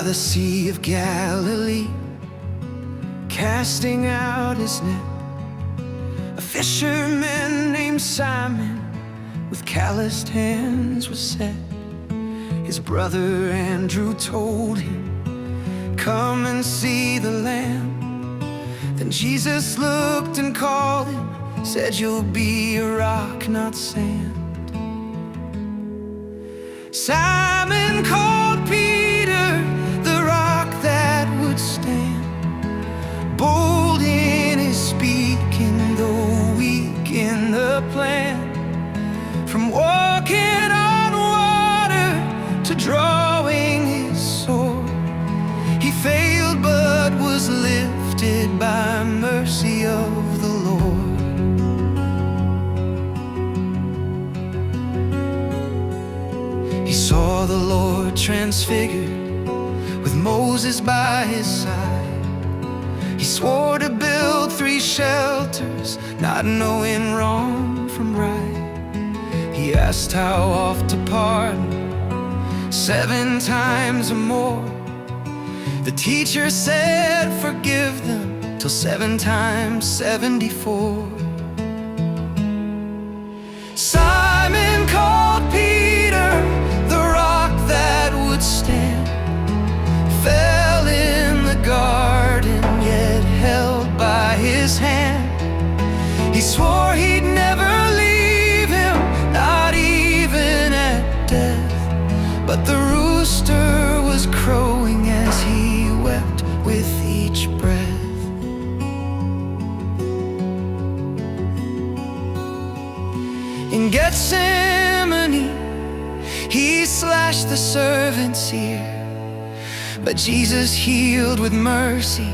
by the Sea of Galilee, casting out his net. A fisherman named Simon, with calloused hands, was set. His brother Andrew told him, "Come and see the land." Then Jesus looked and called him, said, "You'll be a rock, not sand." Simon called Peter, the rock that would stand. Bold in his speaking, though weak in the plan. From walking on water to drawing his sword, he failed but was lifted by mercy of the Lord. He saw the Lord transfigured, with Moses by his side. He swore to build 3 shelters, not knowing wrong from right. He asked how oft to pardon, 7 times or more. The teacher said, "Forgive them till 7 times 74. Simon called Peter, the rock that would stand. Fell in the garden, yet held by his hand. He swore he'd never leave him, not even at death. But the rooster was crowing as he wept with each breath. In Gethsemane, he slashed the servant's ear, but Jesus healed with mercy,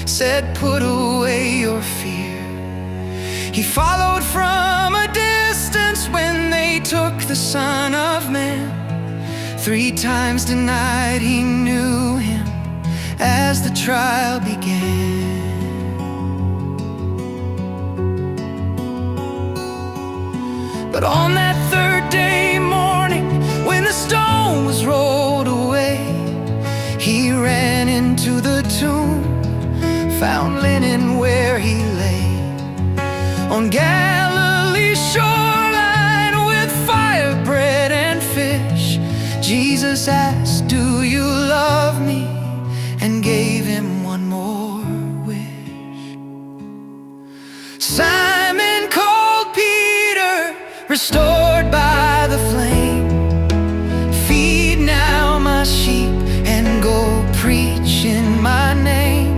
said, "Put away your fear." He followed from a distance when they took the Son of Man. 3 times denied he knew him as the trial began. But on that 3rd day morning, when the stone was rolled away, he ran into the tomb, found linen where he lay. On Galilee's shoreline, with fire, bread, and fish, Jesus asked, "Do you love me?" and gave him one more wish. Simon called Peter, restored by the flame, "Feed now my sheep and go preach in my name."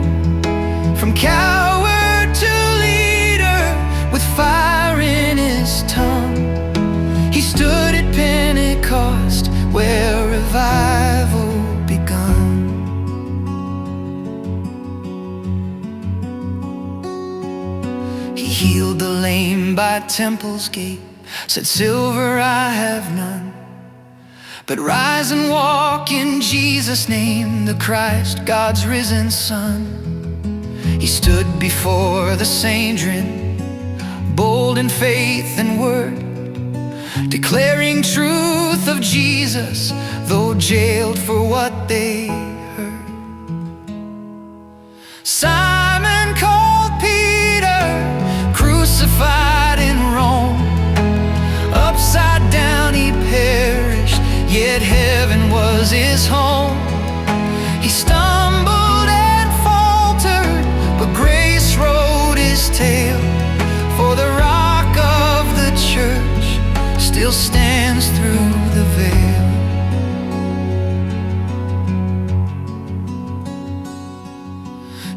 From coward to leader, with fire in his tongue, he stood at Pentecost, where revival begun. He healed the lame by temple's gate, said, "Silver I have none, but rise and walk in Jesus' name, the Christ, God's risen Son." He stood before the Sanhedrin, bold in faith and word, declaring truth of Jesus, though jailed for what they heard. Simon called Peter, crucified in Rome. Upside down he perished, yet heaven was his home. He stumbled and faltered, but grace rode his tail. For the rock of the church still stands through the veil.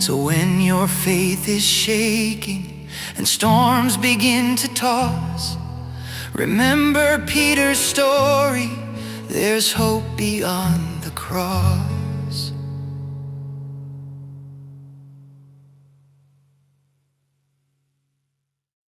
So when your faith is shaking and storms begin to toss, remember Peter's story, there's hope beyond the cross.